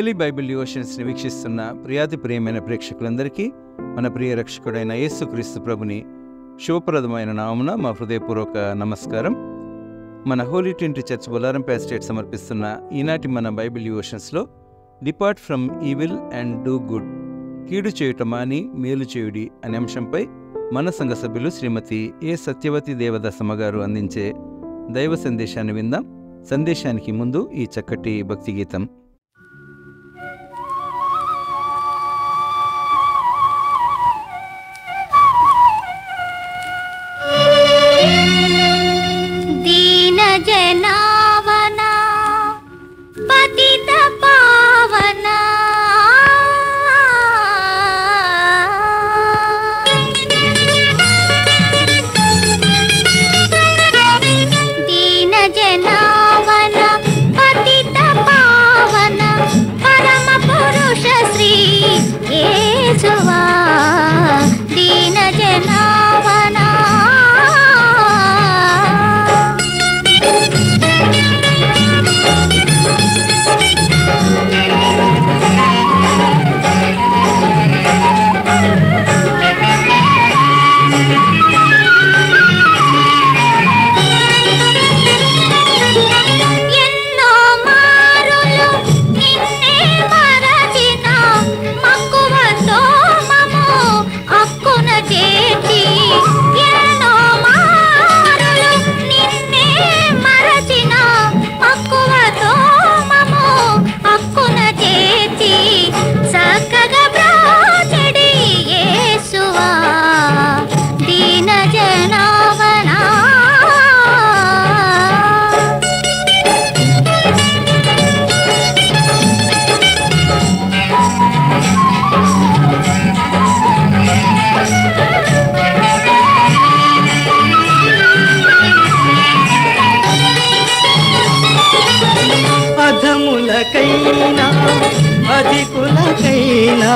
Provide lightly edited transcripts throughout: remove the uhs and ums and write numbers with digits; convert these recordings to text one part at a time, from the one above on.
Daily Bible డివోషన్స్ని వీక్షిస్తున్న ప్రియాతి ప్రియమైన ప్రేక్షకులందరికీ మన ప్రియ రక్షకుడైన యేసుక్రీస్తు ప్రభుని శుభప్రదమైన నామమున మా హృదయపూర్వక నమస్కారం. మన Holy Trinity Church Bollarampet state సమర్పిస్తున్న ఈనాటి మన బైబిల్ డివోషన్స్లో depart from evil and do good, కీడు చేయుట మాని మేలు చేయుడి అనే అంశంపై మన సంఘ సభ్యులు శ్రీమతి ఏ సత్యవతి దేవదాసమ్మ గారు అందించే దైవ సందేశాన్ని విందాం. సందేశానికి ముందు ఈ చక్కటి భక్తి గీతం. దీన జనావన పతిత పావన దీన జనావన పతిత పావన పరమ పురుష శ్రీ యేసువా దీన జనావన అధములకైనా అధికులకైనా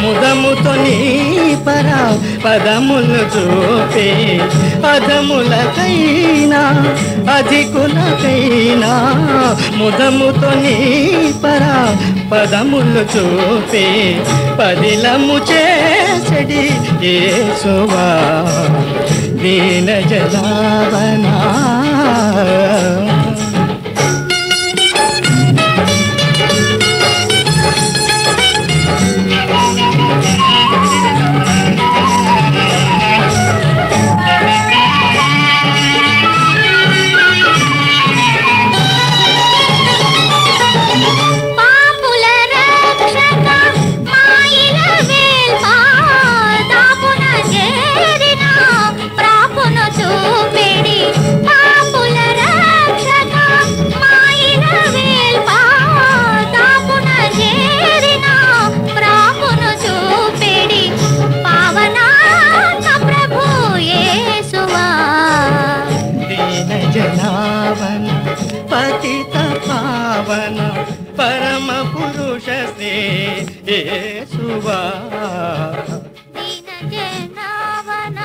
ముదముతో నీ పర పదములు చూపే, అధములకైనా అధికులకైనా ముదముతో నీ పర పదములు చూపే, పదిలము చేసడి యేసువా దీన జనావన. పతిత పావన పరమ పురుష శ్రీ యేసువా దీన జనావన.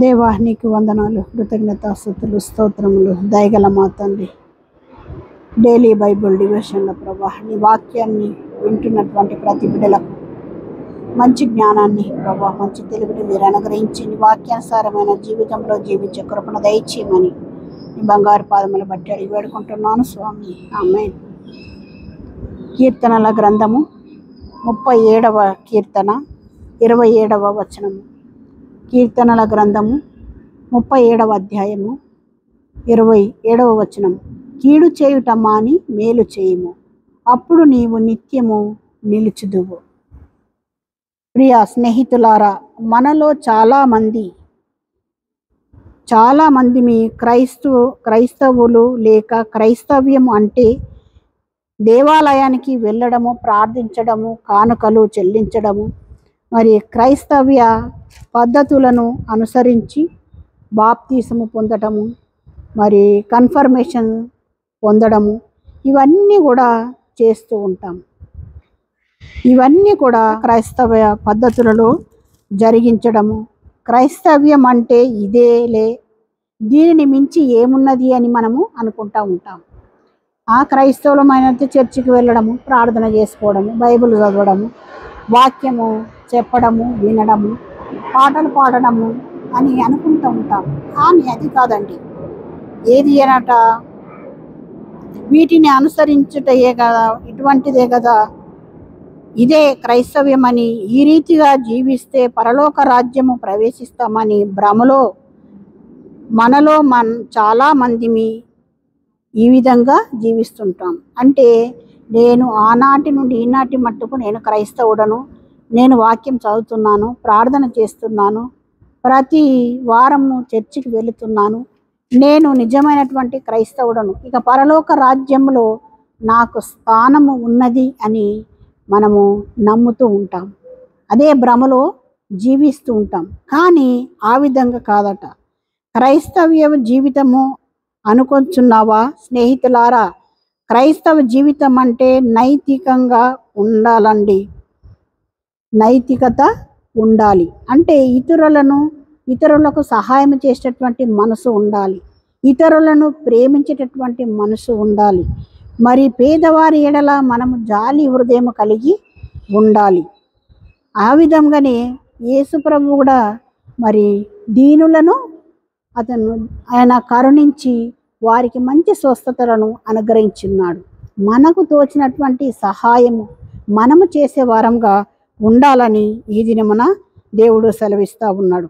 దేవా నీకు వందనాలు, కృతజ్ఞతాస్తుతులు, స్తోత్రములు. దయగల మా తండ్రి, డైలీ బైబిల్ డివోషన్ల ప్రభా నీ వాక్యాన్ని వింటున్నటువంటి ప్రతి బిడ్డలకు మంచి జ్ఞానాన్ని ప్రభా, మంచి తెలుగుని మీరు అనుగ్రహించి నీ వాక్యానుసారమైన జీవితంలో జీవించే కృపను దయచేయమని నీ బంగారు పాదములు బట్టి అడిగి వేడుకుంటున్నాను స్వామి. ఆమేన్. కీర్తనల గ్రంథము 37వ కీర్తన 27వ వచనము. కీర్తనల గ్రంథము 37వ అధ్యాయము 27వ వచనం, కీడు చేయుట మాని మేలు చేయుము, అప్పుడు నీవు నిత్యము నిలుచుదువు. ప్రియ స్నేహితులారా, మనలో చాలా మంది మీ క్రైస్తవులు లేక క్రైస్తవ్యం అంటే దేవాలయానికి వెళ్ళడము, ప్రార్థించడము, కానుకలు చెల్లించడము, మరి క్రైస్తవ్య పద్ధతులను అనుసరించి బాప్తీసము పొందడము, మరి కన్ఫర్మేషన్ పొందడము, ఇవన్నీ కూడా చేస్తూ ఉంటాం. ఇవన్నీ కూడా క్రైస్తవ పద్ధతులలో జరిగించడము. క్రైస్తవ్యం అంటే ఇదేలే, దీనిని మించి ఏమున్నది అని మనము అనుకుంటూ ఉంటాం. ఆ క్రైస్తవులమైనంత చర్చికి వెళ్ళడము, ప్రార్థన చేసుకోవడము, బైబిల్ చదవడము, వాక్యము చెప్పడము, వినడము, పాటలు పాడడము అని అనుకుంటూ ఉంటాం. కానీ అది కాదండి. ఏది అనట, వీటిని అనుసరించుటయే కదా, ఇటువంటిదే కదా, ఇదే క్రైస్తవ్యం అని, ఈ రీతిగా జీవిస్తే పరలోక రాజ్యము ప్రవేశిస్తామని భ్రమలో మనలో చాలా మందిమి ఈ విధంగా జీవిస్తుంటాం. అంటే నేను ఆనాటి నుండి ఈనాటి మట్టుకు నేను క్రైస్తవుడను, నేను వాక్యం చదువుతున్నాను, ప్రార్థన చేస్తున్నాను, ప్రతి వారము చర్చికి వెళుతున్నాను, నేను నిజమైనటువంటి క్రైస్తవుడను, ఇక పరలోక రాజ్యంలో నాకు స్థానము ఉన్నది అని మనము నమ్ముతూ ఉంటాం. అదే భ్రమలో జీవిస్తూ ఉంటాం. కానీ ఆ విధంగా కాదట. క్రైస్తవ్య జీవితము అనుకొంచున్నావా స్నేహితులారా? క్రైస్తవ జీవితం అంటే నైతికంగా ఉండాలండి. నైతికత ఉండాలి అంటే ఇతరులకు సహాయం చేసేటటువంటి మనసు ఉండాలి, ఇతరులను ప్రేమించేటటువంటి మనసు ఉండాలి, మరి పేదవారి ఎడల మనము జాలి హృదయం కలిగి ఉండాలి. ఆ విధంగానే యేసుప్రభు కూడా మరి దీనులను ఆయన కరుణించి వారికి మంచి స్వస్థతలను అనుగ్రహించున్నాడు. మనకు తోచినటువంటి సహాయము మనము చేసే వారంగా ఉండాలని ఈ దినమున దేవుడు సెలవిస్తూ ఉన్నాడు.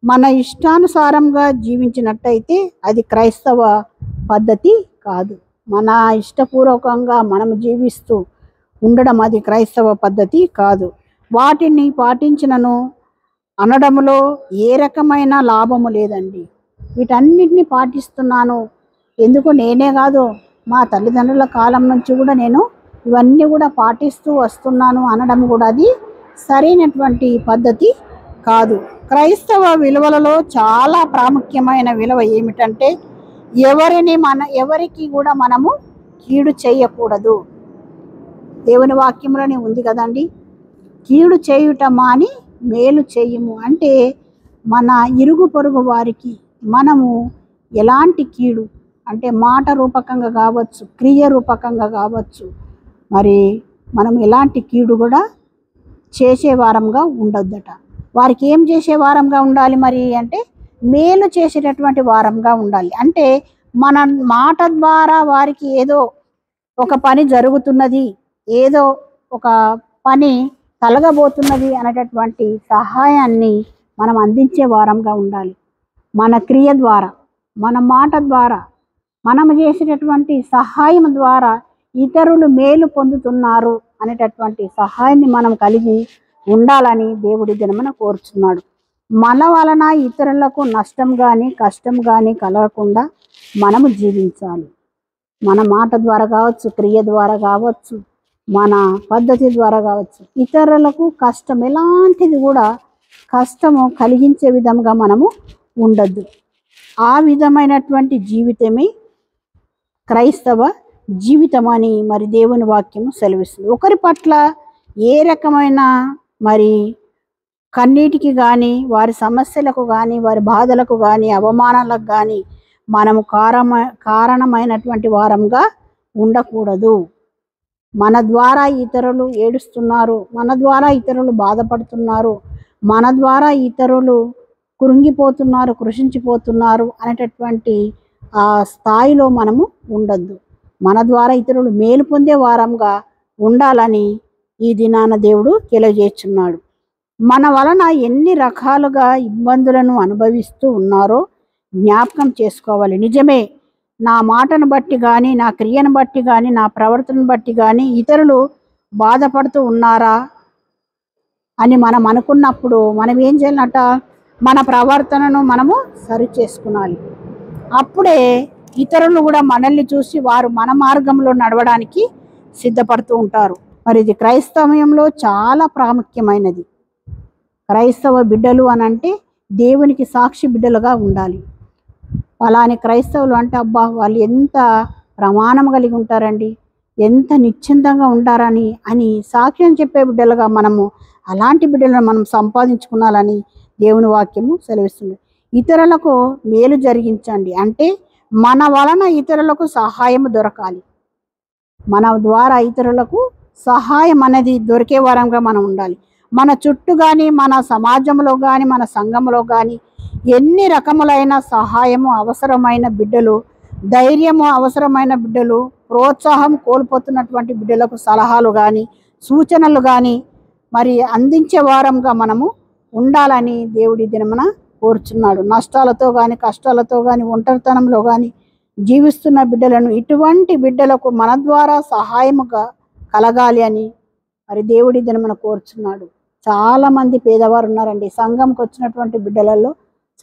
మన ఇష్టానుసారంగా జీవించినట్టయితే అది క్రైస్తవ పద్ధతి కాదు. మన ఇష్టపూర్వకంగా మనము జీవిస్తూ ఉండడం అది క్రైస్తవ పద్ధతి కాదు. వాటిని పాటించినను అనడంలో ఏ రకమైన లాభము లేదండి. వీటన్నిటిని పాటిస్తున్నాను, ఎందుకు నేనే కాదు, మా తల్లిదండ్రుల కాలం నుంచి కూడా నేను ఇవన్నీ కూడా పాటిస్తూ వస్తున్నాను అనడం కూడా అది సరైనటువంటి పద్ధతి కాదు. క్రైస్తవ విలువలలో చాలా ప్రాముఖ్యమైన విలువ ఏమిటంటే ఎవరికి కూడా మనము కీడు చేయకూడదు. దేవుని వాక్యంలోనే ఉంది కదండి, కీడు చేయుట మాని మేలు చేయుము. అంటే మన ఇరుగు పొరుగు వారికి మనము ఎలాంటి కీడు అంటే మాట రూపకంగా కావచ్చు, క్రియ రూపకంగా కావచ్చు, మరి మనం ఎలాంటి కీడు కూడా చేసే వారంగా ఉండొద్దట. వారికి ఏం చేసే వారంగా ఉండాలి మరి అంటే మేలు చేసేటటువంటి వారంగా ఉండాలి. అంటే మన మాట ద్వారా వారికి ఏదో ఒక పని జరుగుతున్నది, ఏదో ఒక పని కలగబోతున్నది అనేటటువంటి సహాయాన్ని మనం అందించే వారంగా ఉండాలి. మన క్రియ ద్వారా, మన మాట ద్వారా, మనం చేసేటటువంటి సహాయం ద్వారా ఇతరులు మేలు పొందుతున్నారు అనేటటువంటి సహాయాన్ని మనం కలిగి ఉండాలని దేవుడి దినమున కోరుచున్నాడు. మన వలన ఇతరులకు నష్టం కానీ కష్టం కానీ కలగకుండా మనము జీవించాలి. మన మాట ద్వారా కావచ్చు, క్రియ ద్వారా కావచ్చు, మన పద్ధతి ద్వారా కావచ్చు, ఇతరులకు కష్టం ఎలాంటిది కూడా కష్టము కలిగించే విధంగా మనము ఉండద్దు. ఆ విధమైనటువంటి జీవితమే క్రైస్తవ జీవితం అని మరి దేవుని వాక్యము సెలవిస్తుంది. ఒకరి పట్ల ఏ రకమైన మరి కన్నీటికి కానీ, వారి సమస్యలకు కానీ, వారి బాధలకు కానీ, అవమానాలకు కానీ మనము కారణమైనటువంటి వారంగా ఉండకూడదు. మన ద్వారా ఇతరులు ఏడుస్తున్నారు, మన ద్వారా ఇతరులు బాధపడుతున్నారు, మన ద్వారా ఇతరులు కృంగిపోతున్నారు, కృషించిపోతున్నారు అనేటటువంటి ఆ స్థాయిలో మనము ఉండద్దు. మన ద్వారా ఇతరులు మేలు పొందే వారంగా ఉండాలని ఈ దినాన దేవుడు తెలియజేస్తున్నాడు. మన వలన ఎన్ని రకాలుగా ఇబ్బందులను అనుభవిస్తూ ఉన్నారో జ్ఞాపకం చేసుకోవాలి. నిజమే, నా మాటను బట్టి కానీ, నా క్రియను బట్టి కానీ, నా ప్రవర్తనను బట్టి కానీ ఇతరులు బాధపడుతూ ఉన్నారా అని మనం అనుకున్నప్పుడు మనం ఏం చేయాలట, మన ప్రవర్తనను మనము సరి చేసుకునాలి. అప్పుడే ఇతరులు కూడా మనల్ని చూసి వారు మన మార్గంలో నడవడానికి సిద్ధపడుతూ ఉంటారు. మరి ఇది క్రైస్తవ్యంలో చాలా ప్రాముఖ్యమైనది. క్రైస్తవ బిడ్డలు అని అంటే దేవునికి సాక్షి బిడ్డలుగా ఉండాలి. అలానే క్రైస్తవులు అంటే అబ్బా వాళ్ళు ఎంత ప్రమాణం కలిగి ఉంటారండి, ఎంత నిశ్చింతంగా ఉంటారని అని సాక్ష్యం చెప్పే బిడ్డలుగా మనము అలాంటి బిడ్డలను మనం సంపాదించుకున్నాలని దేవుని వాక్యము సెలవిస్తుంది. ఇతరులకు మేలు జరిగించండి అంటే మన వలన ఇతరులకు సహాయం దొరకాలి. మన ద్వారా ఇతరులకు సహాయం అనేది దొరికే వారంగా మనం ఉండాలి. మన చుట్టూ కానీ, మన సమాజంలో కానీ, మన సంఘంలో కానీ ఎన్ని రకములైన సహాయము అవసరమైన బిడ్డలు, ధైర్యము అవసరమైన బిడ్డలు, ప్రోత్సాహం కోల్పోతున్నటువంటి బిడ్డలకు సలహాలు కానీ, సూచనలు కానీ మరి అందించే వారంగా మనము ఉండాలని దేవుడి దినమున కోరుచున్నాడు. నష్టాలతో కానీ, కష్టాలతో కానీ, ఒంటరితనంలో కానీ జీవిస్తున్న బిడ్డలను, ఇటువంటి బిడ్డలకు మన ద్వారా సహాయముగా కలగాలి అని మరి దేవుడి దినమున కోరుచున్నాడు. చాలామంది పేదవారు ఉన్నారండి. సంఘంకి వచ్చినటువంటి బిడ్డలలో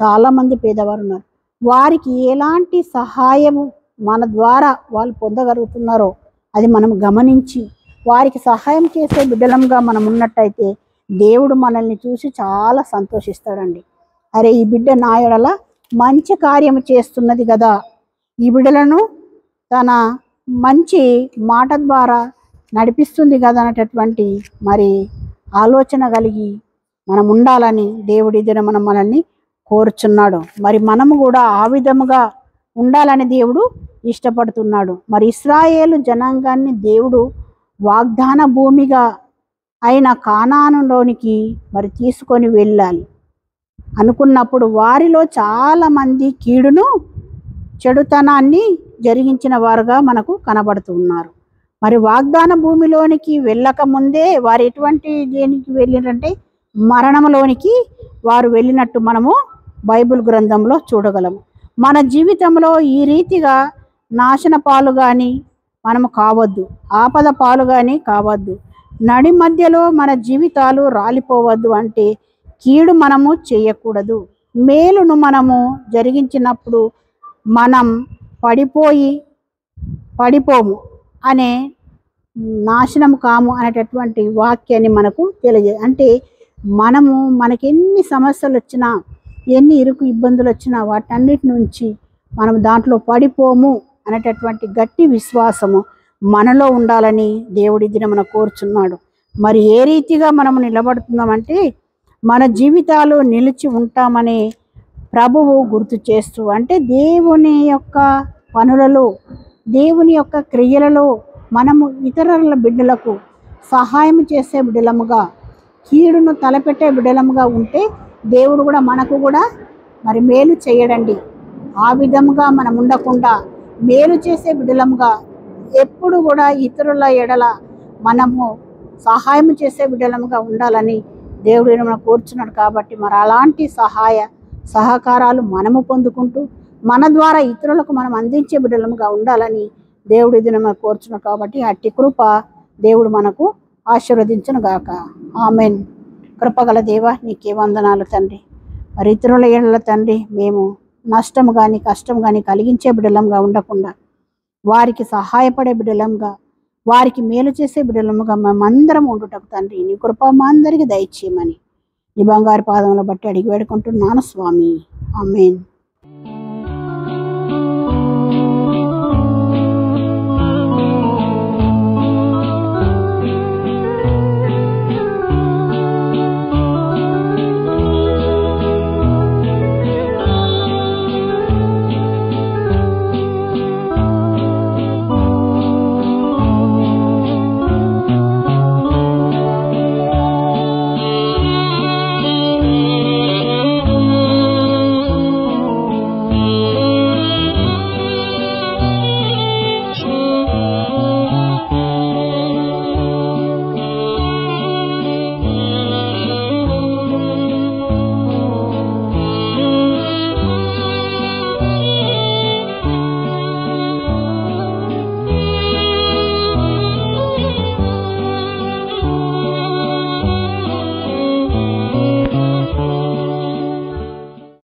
చాలామంది పేదవారు ఉన్నారు. వారికి ఎలాంటి సహాయము మన ద్వారా వాళ్ళు పొందగలుగుతున్నారో అది మనం గమనించి వారికి సహాయం చేసే బిడ్డలంగా మనం ఉన్నట్టయితే దేవుడు మనల్ని చూసి చాలా సంతోషిస్తాడండి. అరే ఈ బిడ్డ నా ఎడల మంచి కార్యము చేస్తున్నది కదా, ఈ బిడ్డలను తన మంచి మాట ద్వారా నడిపిస్తుంది కదా అనేటటువంటి మరి ఆలోచన కలిగి మనం ఉండాలని దేవుడి దినమున మనల్ని కోరుచున్నాడు. మరి మనము కూడా ఆ విధముగా ఉండాలని దేవుడు ఇష్టపడుతున్నాడు. మరి ఇశ్రాయేలు జనాంగాన్ని దేవుడు వాగ్దాన భూమిగా అయిన కానానులోనికి మరి తీసుకొని వెళ్ళాలి అనుకున్నప్పుడు వారిలో చాలామంది కీడును చెడుతనాన్ని జరిగించిన వారుగా మనకు కనబడుతున్నారు. మరి వాగ్దాన భూమిలోనికి వెళ్ళక ముందే వారు ఎటువంటి దేనికి వెళ్ళినంటే మరణంలోనికి వారు వెళ్ళినట్టు మనము బైబిల్ గ్రంథంలో చూడగలము. మన జీవితంలో ఈ రీతిగా నాశన పాలు కానీ మనము కావద్దు, ఆపద పాలు కానీ కావద్దు. నడి మధ్యలో మన జీవితాలు రాలిపోవద్దు అంటే కీడు మనము చేయకూడదు. మేలును మనము జరిగించినప్పుడు మనం పడిపోము అనే నాశనం కాము అనేటటువంటి వాక్యాన్ని మనకు అంటే మనకి ఎన్ని సమస్యలు వచ్చినా, ఎన్ని ఇరుకు ఇబ్బందులు వచ్చినా వాటన్నిటి నుంచి మనం దాంట్లో పడిపోము అనేటటువంటి గట్టి విశ్వాసము మనలో ఉండాలని దేవుడి దినమున కోరుచున్నాడు. మరి ఏ రీతిగా మనము నిలబడుతున్నామంటే మన జీవితాలు నిలిచి ఉంటామని ప్రభువు గుర్తు చేస్తూ, అంటే దేవుని యొక్క పనులలో, దేవుని యొక్క క్రియలలో మనము ఇతరుల బిడ్డలకు సహాయం చేసే బిడ్డలముగా, కీడును తలపెట్టే బిడ్డలముగా ఉంటే దేవుడు కూడా మనకు కూడా మరి మేలు చేయడండి. ఆ విధముగా మనం ఉండకుండా మేలు చేసే బిడ్డలముగా ఎప్పుడు కూడా ఇతరుల ఎడల మనము సహాయం చేసే బిడ్డలముగా ఉండాలని దేవుడు మనం కోరుచున్నాడు. కాబట్టి మరి అలాంటి సహకారాలు మనము పొందుకుంటూ మన ద్వారా ఇతరులకు మనం అందించే బిడ్డలముగా ఉండాలని దేవుడు ఇది మనం కోరుచున్నాడు. కాబట్టి అట్టి కృప దేవుడు మనకు ఆశీర్వదించును గాక. ఆమెన్. కృపగల దేవ నీకే వందనాలు తండ్రి. మరి ఇతరుల ఏళ్ళ తండ్రి మేము నష్టము కానీ కష్టం కానీ కలిగించే బిడ్డలంగా ఉండకుండా వారికి సహాయపడే బిడ్డలంగా, వారికి మేలు చేసే బిడ్డలముగా మేమందరం ఉండుటకు తండ్రి నీ కృప మా అందరికీ దయచేయమని నీ బంగారు పాదములను బట్టి అడిగి వేడుకుంటున్నాను స్వామి. ఆమెన్.